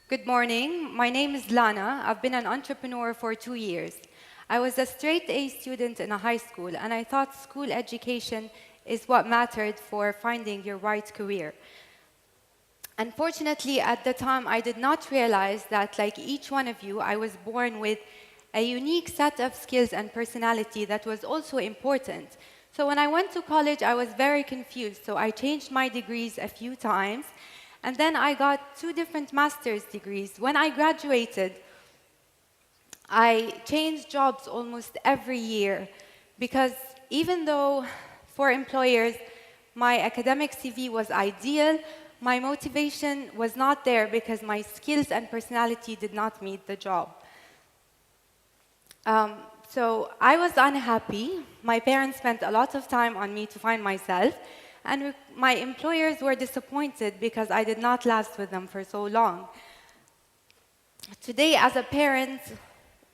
Good morning. My name is Lana. I've been an entrepreneur for 2 years. I was a straight A student in a high school, and I thought school education is what mattered for finding your right career. Unfortunately, at the time, I did not realize that, like each one of you, I was born with a unique set of skills and personality that was also important. So when I went to college, I was very confused. So I changed my degrees a few times. And then I got 2 different master's degrees. When I graduated, I changed jobs almost every year because even though for employers my academic CV was ideal, my motivation was not there because my skills and personality did not meet the job. So I was unhappy. My parents spent a lot of time on me to find myself. And my employers were disappointed because I did not last with them for so long. Today, as a parent,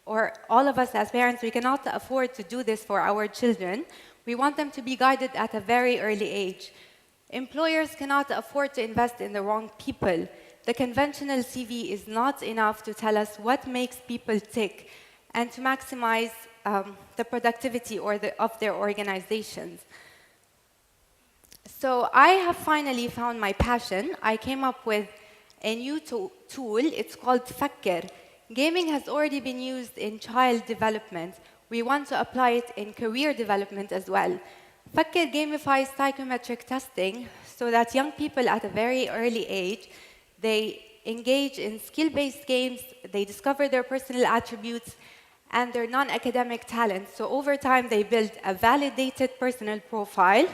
or all of us as parents, we cannot afford to do this for our children. We want them to be guided at a very early age. Employers cannot afford to invest in the wrong people. The conventional CV is not enough to tell us what makes people tick and to maximize the productivity of their organizations. So I have finally found my passion. I came up with a new tool. It's called Fatkid. Gaming has already been used in child development. We want to apply it in career development as well. Fatkid gamifies psychometric testing so that young people at a very early age, they engage in skill-based games, they discover their personal attributes and their non-academic talents. So over time, they build a validated personal profile.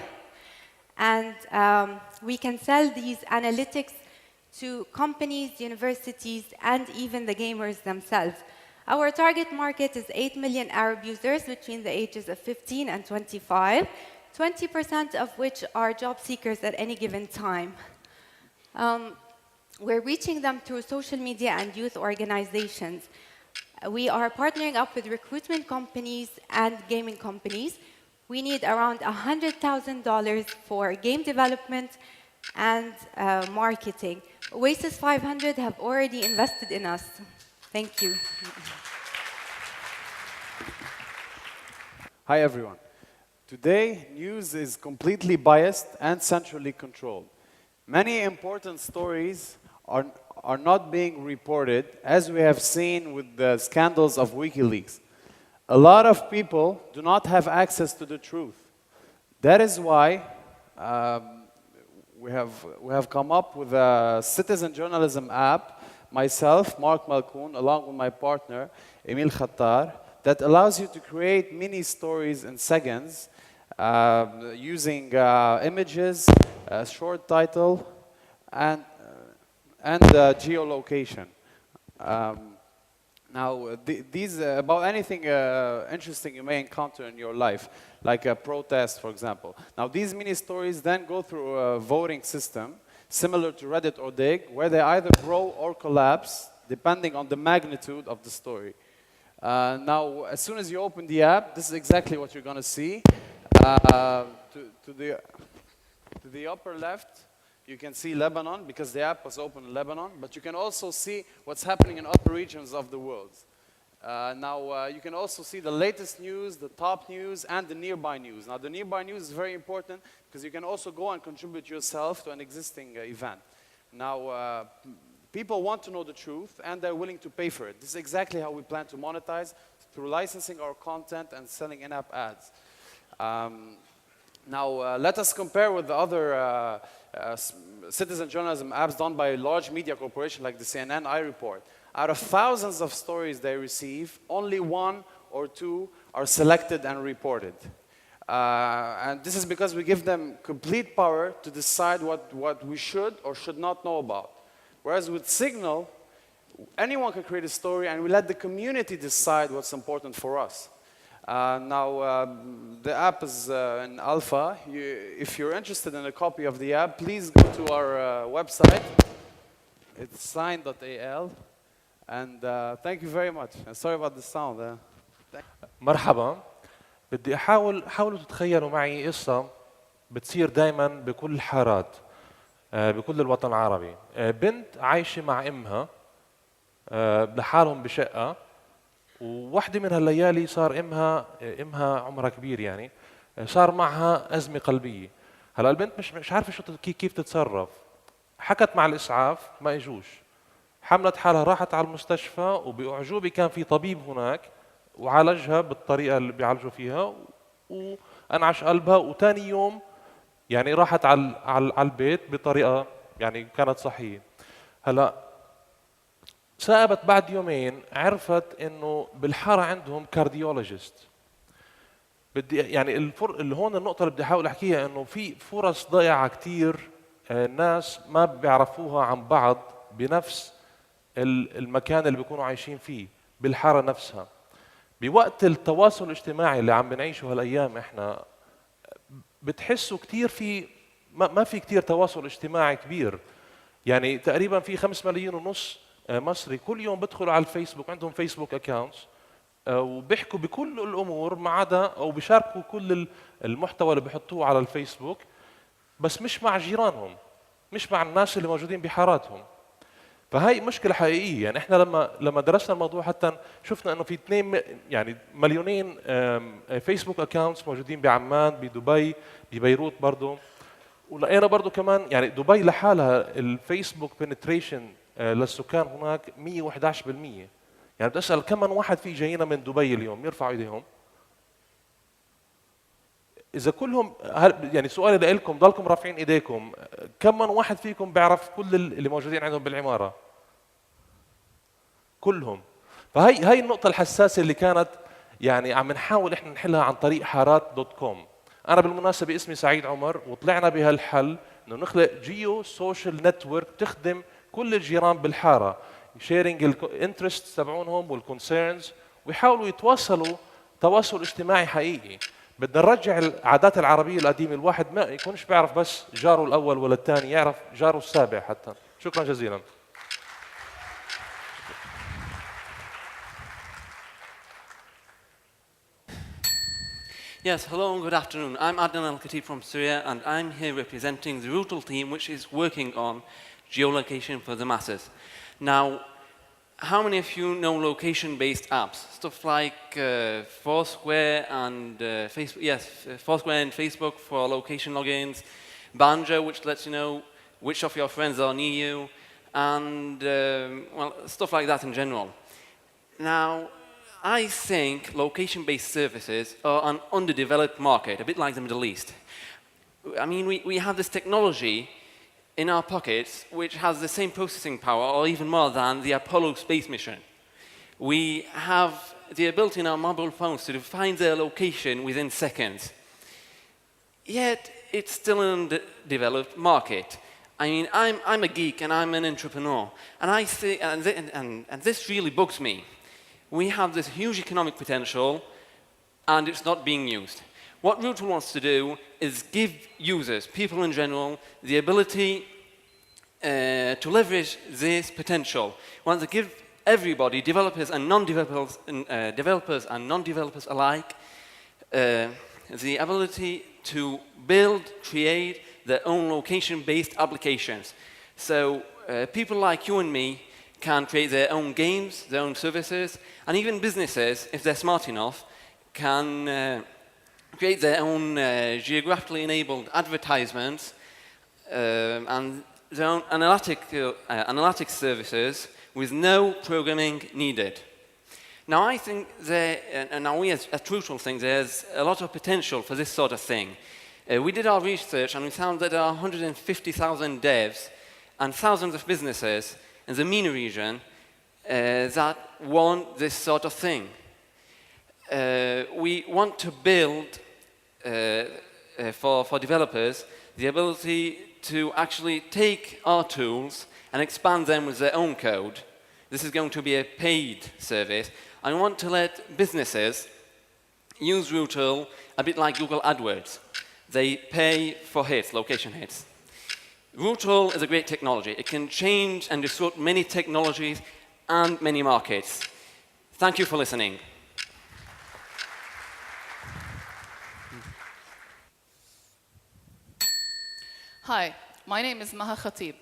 And we can sell these analytics to companies, universities, and even the gamers themselves. Our target market is 8 million Arab users between the ages of 15 and 25, 20% of which are job seekers at any given time. We're reaching them through social media and youth organizations. We are partnering up with recruitment companies and gaming companies. We need around $100,000 for game development and marketing. Oasis 500 have already invested in us. Thank you. Hi, everyone. Today, news is completely biased and centrally controlled. Many important stories are not being reported, as we have seen with the scandals of WikiLeaks. A lot of people do not have access to the truth. That is why we have come up with a citizen journalism app, myself, Mark Malkoun, along with my partner, Emil Khattar, that allows you to create mini stories in seconds using images, a short title, and geolocation. Now, these about anything interesting you may encounter in your life, like a protest, for example. Now, these mini stories then go through a voting system, similar to Reddit or Dig, where they either grow or collapse, depending on the magnitude of the story. Now, as soon as you open the app, this is exactly what you're going to see. To the upper left, you can see Lebanon, because the app was open in Lebanon, but you can also see what's happening in other regions of the world. Now, you can also see the latest news, the top news, and the nearby news. Now, the nearby news is very important because you can also go and contribute yourself to an existing event. Now, people want to know the truth, and they're willing to pay for it. This is exactly how we plan to monetize, through licensing our content and selling in-app ads. Now, let us compare with the other citizen journalism apps done by a large media corporation like the CNN iReport. Out of thousands of stories they receive, only 1 or 2 are selected and reported. And this is because we give them complete power to decide what we should or should not know about. Whereas with Signal, anyone can create a story and we let the community decide what's important for us. Now, the app is in alpha. If you're interested in a copy of the app, please go to our website. It's sign.al. And thank you very much. And sorry about the sound. مرحبا. بدي حاولوا تتخيلوا معي قصة بتصير دائما بكل الحارات بكل الوطن العربي. بنت عايشة مع أمها لحالهم بشقه، وواحدة من هالليالي صار امها عمرها كبير يعني، صار معها ازمه قلبيه. هلا البنت مش عارفه شو كيف تتصرف. حكت مع الاسعاف ما اجوش، حملت حالها راحت على المستشفى، وبأعجوبة كان في طبيب هناك وعالجها بالطريقه اللي بيعالجوا فيها، وانعش قلبها، وثاني يوم يعني راحت على البيت بطريقه يعني كانت صحيه. هلا ثاقبت بعد يومين عرفت انه بالحاره عندهم كارديولوجيست. بدي يعني اللي هون النقطه اللي بدي احاول احكيها انه في فرص ضائعه كثير، الناس ما بيعرفوها عن بعض بنفس المكان اللي بيكونوا عايشين فيه بالحاره نفسها. بوقت التواصل الاجتماعي اللي عم بنعيشه هالايام احنا بتحسوا كثير في ما في كثير تواصل اجتماعي كبير. يعني تقريبا في 5 ملايين ونص مصري كل يوم بدخلوا على الفيسبوك، عندهم فيسبوك اكاونتس، وبيحكوا بكل الامور ما عدا، او بيشاركوا كل المحتوى اللي بيحطوه على الفيسبوك، بس مش مع جيرانهم، مش مع الناس اللي موجودين بحاراتهم. فهي مشكله حقيقيه. يعني احنا لما درسنا الموضوع حتى شفنا انه في 2 يعني مليونين فيسبوك اكاونتس موجودين بعمان، بدبي، ببيروت برضه. ولقينا برضه كمان يعني دبي لحالها الفيسبوك بنتريشن للسكان هناك 111%. يعني بدي اسال كم من واحد في جايين من دبي اليوم يرفعوا ايديهم؟ اذا كلهم يعني سؤالي لكم، ضلكم رافعين ايديكم، كم من واحد فيكم بيعرف كل اللي موجودين عندهم بالعماره؟ كلهم. فهي النقطه الحساسه اللي كانت يعني عم نحاول احنا نحلها عن طريق حارات.com. انا بالمناسبه اسمي سعيد عمر، وطلعنا بهالحل انه نخلق جيو سوشيال نتورك تخدم كل الجيران بالحاره، شيرنج الانترست تبعونهم والكونسيرنز، ويحاولوا يتواصلوا تواصل اجتماعي حقيقي. بدنا نرجع العادات العربيه القديمه، الواحد ما يكونش بيعرف بس جاره الاول ولا الثاني، يعرف جاره السابع حتى. شكرا جزيلا. Yes, hello and good afternoon. I'm Adnan Al-Khatib from Syria, and I'm here representing the Util team, which is working on geolocation for the masses. Now, how many of you know location-based apps? Stuff like Foursquare and Facebook. Yes, Foursquare and Facebook for location logins, Banjo, which lets you know which of your friends are near you, and well, stuff like that in general. Now, I think location-based services are an underdeveloped market, a bit like the Middle East. I mean, we have this technology in our pockets which has the same processing power, or even more, than the Apollo space mission. We have the ability in our mobile phones to find their location within seconds. Yet, it's still an undeveloped market. I mean, I'm a geek and I'm an entrepreneur, and I think, and this really bugs me. We have this huge economic potential, and it's not being used. What Util wants to do is give users, people in general, the ability to leverage this potential. We want to give everybody, developers and non-developers, developers and non-developers alike, the ability to build, create their own location-based applications. So people like you and me can create their own games, their own services, and even businesses, if they're smart enough, can create their own geographically enabled advertisements and their own analytics services with no programming needed. Now I think now we as Util think there's a lot of potential for this sort of thing. We did our research and we found that there are 150,000 devs and thousands of businesses in the MENA region that want this sort of thing. We want to build for developers the ability to actually take our tools and expand them with their own code. This is going to be a paid service. I want to let businesses use Util a bit like Google AdWords. They pay for hits, location hits. Util is a great technology. It can change and disrupt many technologies and many markets. Thank you for listening. Hi, my name is Maha Khatib.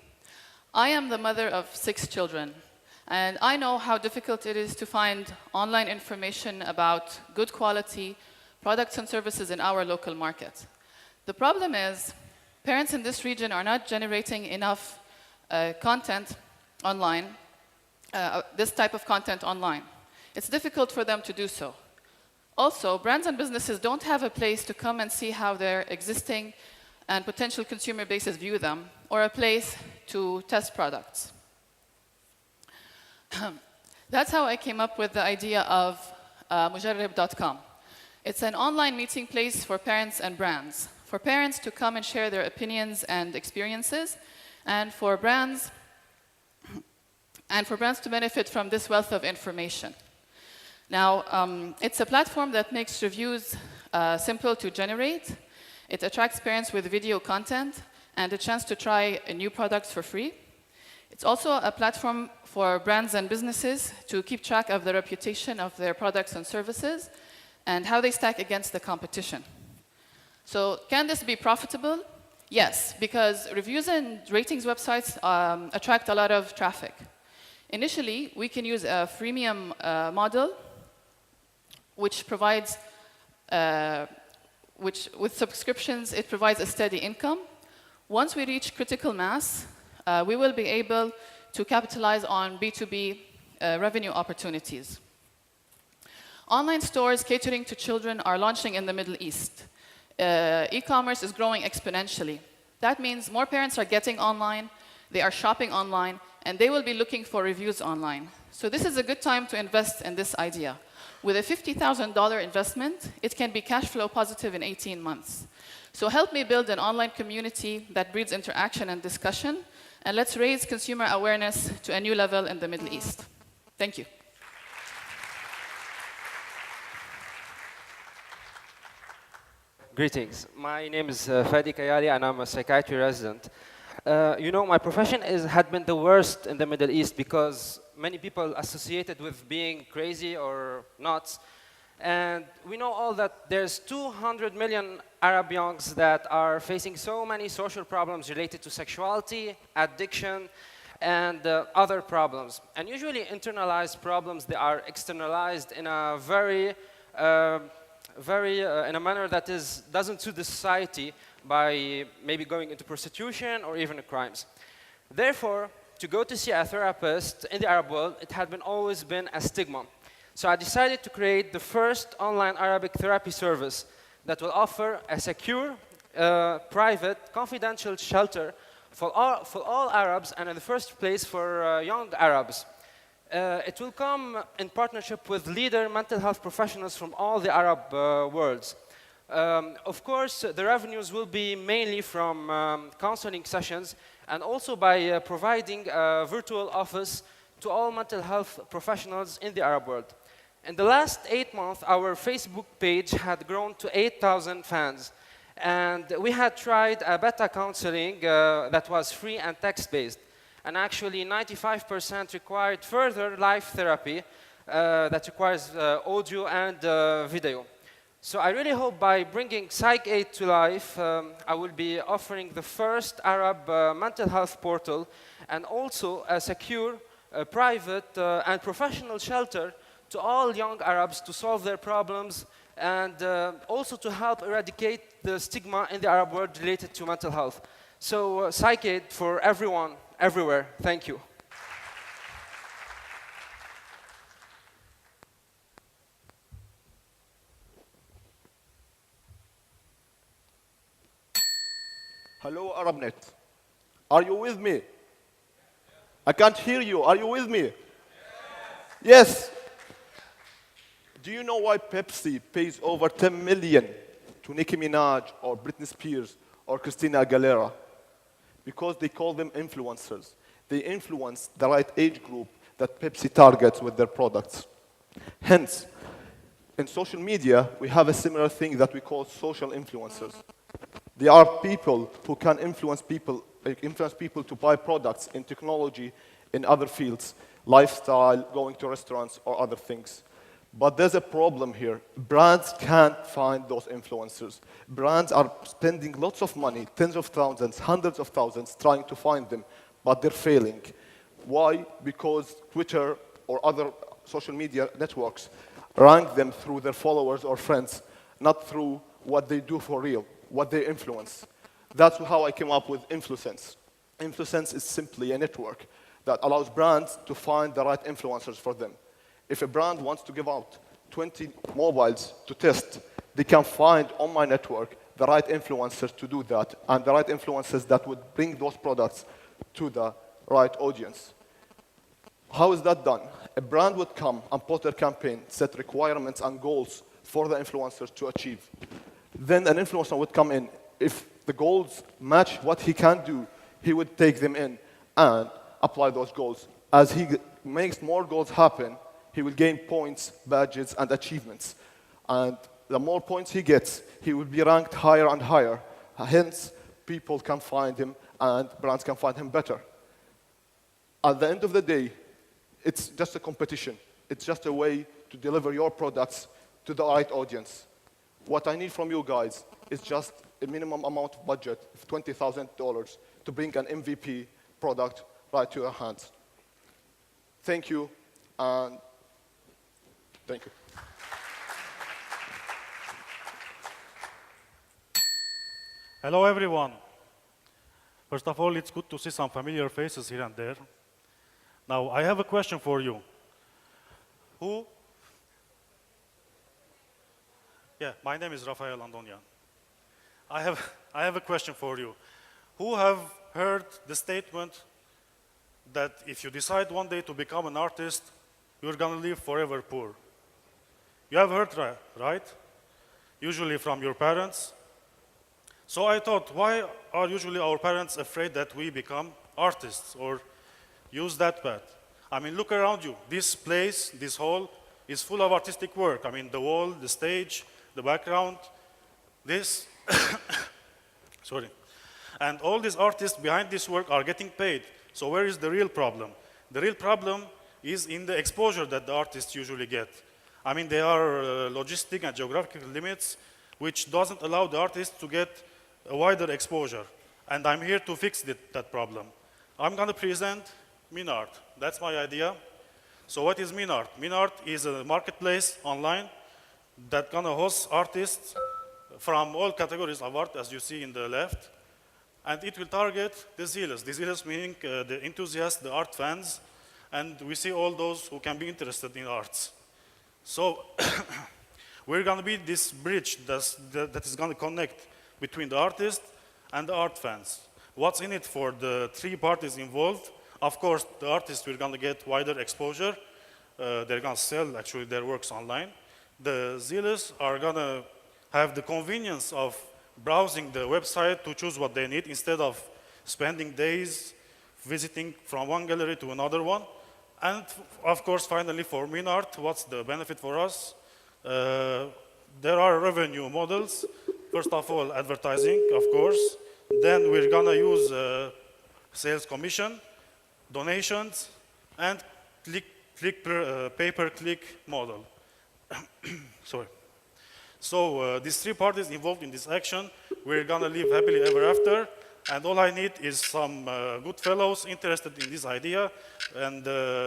I am the mother of 6 children, And I know how difficult it is to find online information about good quality products and services in our local market. The problem is, parents in this region are not generating enough content online, this type of content online. It's difficult for them to do so. Also, brands and businesses don't have a place to come and see how their existing and potential consumer bases view them, or a place to test products. That's how I came up with the idea of mujarrib.com. It's an online meeting place for parents and brands. For parents to come and share their opinions and experiences, and for brands to benefit from this wealth of information. Now, it's a platform that makes reviews simple to generate. It attracts parents with video content and a chance to try new products for free. It's also a platform for brands and businesses to keep track of the reputation of their products and services and how they stack against the competition. So can this be profitable? Yes, because reviews and ratings websites attract a lot of traffic. Initially, we can use a freemium model which provides, with subscriptions, it provides a steady income. Once we reach critical mass, we will be able to capitalize on B2B revenue opportunities. Online stores catering to children are launching in the Middle East. E-commerce is growing exponentially. That means more parents are getting online, they are shopping online, and they will be looking for reviews online. So this is a good time to invest in this idea. With a $50,000 investment, it can be cash flow positive in 18 months. So help me build an online community that breeds interaction and discussion, and let's raise consumer awareness to a new level in the Middle East. Thank you. Greetings. My name is Fadi Kayali, and I'm a psychiatry resident. You know, my profession had been the worst in the Middle East because many people associated with being crazy or nuts. And we know all that there's 200 million Arab youngs that are facing so many social problems related to sexuality, addiction, and other problems. And usually internalized problems, they are externalized in a in a manner that doesn't suit the society by maybe going into prostitution or even crimes. Therefore, to go to see a therapist in the Arab world, it had always been a stigma. So I decided to create the first online Arabic therapy service that will offer a secure, private, confidential shelter for all Arabs, and in the first place for young Arabs. It will come in partnership with leader mental health professionals from all the Arab worlds. Of course, the revenues will be mainly from counseling sessions and also by providing a virtual office to all mental health professionals in the Arab world. In the last 8 months, our Facebook page had grown to 8,000 fans. And we had tried a beta counseling that was free and text-based. And actually, 95% required further live therapy that requires audio and video. So I really hope by bringing psychit to life, I will be offering the first Arab mental health portal and also a secure, private and professional shelter to all young Arabs to solve their problems and also to help eradicate the stigma in the Arab world related to mental health. So psychit for everyone, everywhere. Thank you. Hello, Arabnet. Are you with me? I can't hear you. Are you with me? Yes. Do you know why Pepsi pays over 10 million to Nicki Minaj or Britney Spears or Christina Aguilera? Because they call them influencers. They influence the right age group that Pepsi targets with their products. Hence, in social media, we have a similar thing that we call social influencers. They are people who can influence people to buy products in technology, in other fields, lifestyle, going to restaurants, or other things. But there's a problem here. Brands can't find those influencers. Brands are spending lots of money, tens of thousands, hundreds of thousands, trying to find them, but they're failing. Why? Because Twitter or other social media networks rank them through their followers or friends, not through what they do for real, what they influence. That's how I came up with Influence. Influence is simply a network that allows brands to find the right influencers for them. If a brand wants to give out 20 mobiles to test, they can find on my network the right influencers to do that, and the right influencers that would bring those products to the right audience. How is that done? A brand would come and put their campaign, set requirements and goals for the influencers to achieve. Then an influencer would come in. If the goals match what he can do, he would take them in and apply those goals. As he makes more goals happen, he will gain points, badges, and achievements. And the more points he gets, he will be ranked higher and higher. Hence, people can find him and brands can find him better. At the end of the day, it's just a competition. It's just a way to deliver your products to the right audience. What I need from you guys is just a minimum amount of budget of $20,000 to bring an MVP product right to your hands. Thank you, and thank you. Hello, everyone. First of all, it's good to see some familiar faces here and there. Now, I have a question for you. Yeah, my name is Rafael Andonia. I have a question for you. Who have heard the statement that if you decide one day to become an artist, you're going to live forever poor? You have heard that, right? Usually from your parents. So I thought, why are usually our parents afraid that we become artists or use that path? I mean, look around you. This place, this hall, is full of artistic work. I mean, the wall, the stage, the background, this. Sorry. And all these artists behind this work are getting paid. So where is the real problem? The real problem is in the exposure that the artists usually get. I mean, there are logistic and geographical limits which doesn't allow the artists to get a wider exposure. And I'm here to fix that problem. I'm going to present Meanart. That's my idea. So what is Meanart? Meanart is a marketplace online that going to host artists from all categories of art, as you see in the left. And it will target the zealous. The zealous meaning the enthusiasts, the art fans, and we see all those who can be interested in arts. So we're going to be this bridge that is going to connect between the artist and the art fans. What's in it for the three parties involved? Of course, the artists will going to get wider exposure. They're going to sell actually their works online. The zealous are going to have the convenience of browsing the website to choose what they need instead of spending days visiting from one gallery to another one. And of course, finally, for Meanart, what's the benefit for us? There are revenue models. First of all, advertising, of course. Then we're gonna use sales commission, donations, and pay-per-click model. Sorry. So these three parties involved in this action, we're gonna live happily ever after. And all I need is some good fellows interested in this idea and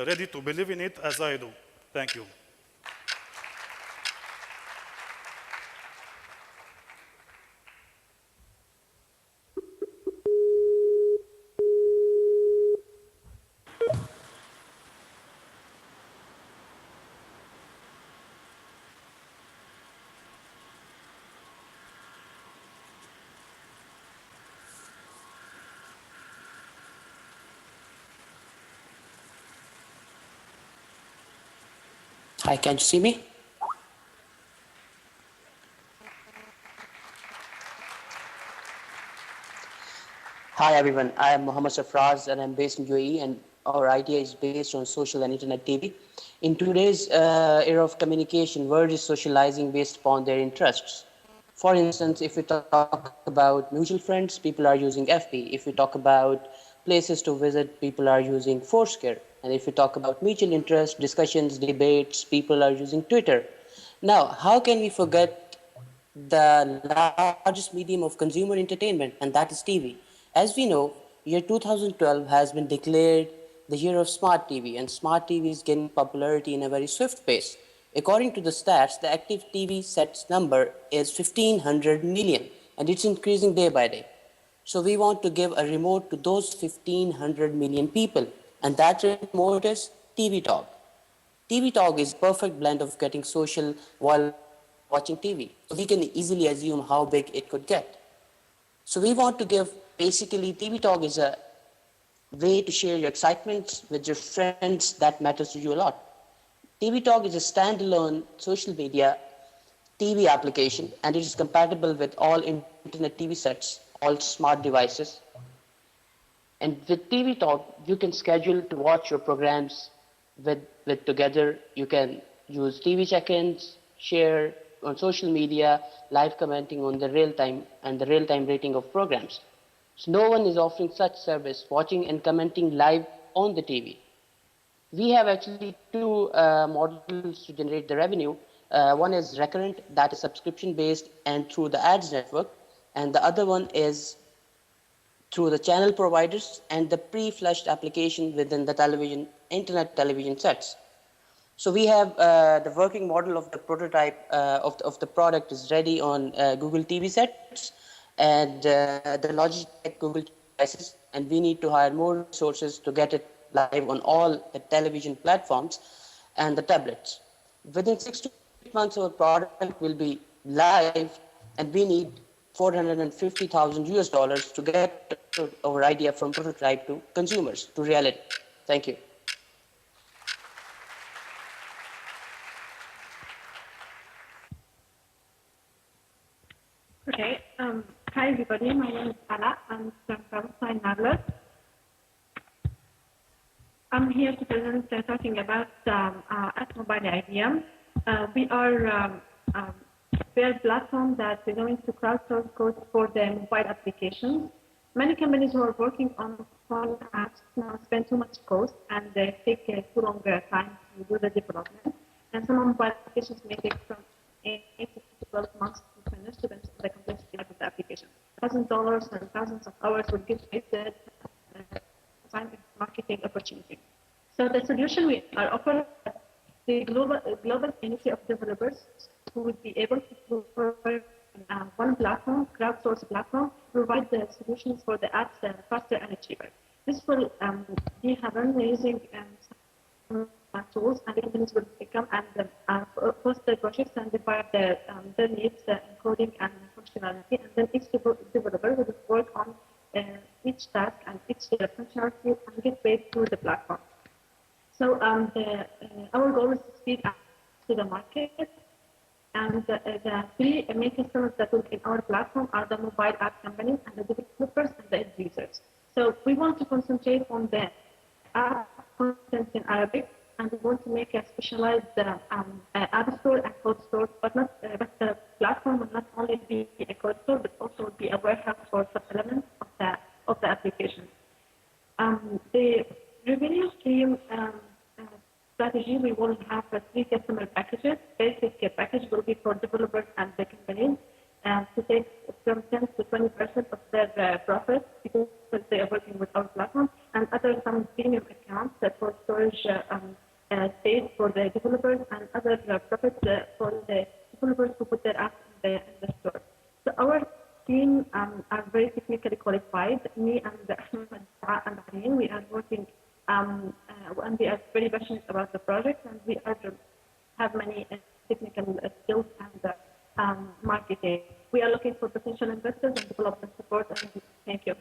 ready to believe in it as I do. Thank you. Hi, can you see me? Hi everyone, I am Mohammed Safraz and I'm based in UAE, and our idea is based on social and internet TV. In today's era of communication, world is socializing based upon their interests. For instance, if we talk about mutual friends, people are using FB. If we talk about places to visit, people are using Foursquare. And if we talk about mutual interest, discussions, debates, people are using Twitter. Now, how can we forget the largest medium of consumer entertainment, and that is TV? As we know, year 2012 has been declared the year of smart TV, and smart TV is gaining popularity in a very swift pace. According to the stats, the active TV sets number is 1,500 million, and it's increasing day by day. So we want to give a remote to those 1,500 million people, and that remote is TV Talk. TV Talk is perfect blend of getting social while watching TV. So we can easily assume how big it could get. So we want to give, basically, TV Talk is a way to share your excitement with your friends that matters to you a lot. TV Talk is a standalone social media TV application, and it is compatible with all internet TV sets, all smart devices. And with TV Talk, you can schedule to watch your programs with together. You can use TV check-ins, share on social media, live commenting on the real-time and the real-time rating of programs. So no one is offering such service, watching and commenting live on the TV. We have actually two models to generate the revenue. One is recurrent, that is subscription-based and through the ads network. And the other one is through the channel providers and the pre-flushed application within the television, internet television sets. So we have the working model of the prototype of the product is ready on Google TV sets and the Logitech Google devices, and we need to hire more resources to get it live on all the television platforms and the tablets. Within 6 to 8 months, our product will be live, and we need $450,000 to get our idea from prototype to consumers, to reality. Thank you. Okay. Hi, everybody. My name is Ala. I'm from Palestine, Nablus. I'm here to present talking about mobile idea. We are a platform that is going to crowdsource code for the mobile applications. Many companies who are working on phone apps now spend too much cost and they take too long time to do the development. And some mobile applications may take from 8 to 12 months to finish, depends on the complexity of the application. $1,000 and thousands of hours will give wasted time and marketing opportunity. So the solution we are offering the global community of developers who would be able to provide one platform, crowdsource platform, provide the solutions for the apps faster and cheaper. This will be happen using tools, and the companies will come and post their projects and divide their needs, encoding and functionality, and then each developer will work on each task and each functionality and get paid through the platform. So our goal is to speed up to the market, and the three main customers that will be in our platform are the mobile app companies and the developers and the end users. So we want to concentrate on the app content in Arabic, and we want to make a specialized app store and code store, but the platform will not only be a code store, but also will be a warehouse for sub-elements of the application. The revenue stream strategy, we will have 3 customer packages. Basic package will be for developers and the companies to take from 10 to 20% of their profit because they are working with our platform, and other some premium accounts for storage space for the developers, and other profits for the developers who put their apps in the store. So our team are very technically qualified. Me and Ahmed and Aline, we are working and we are very passionate about the project, and we have many technical skills and marketing. We are looking for potential investors and development support, and thank you.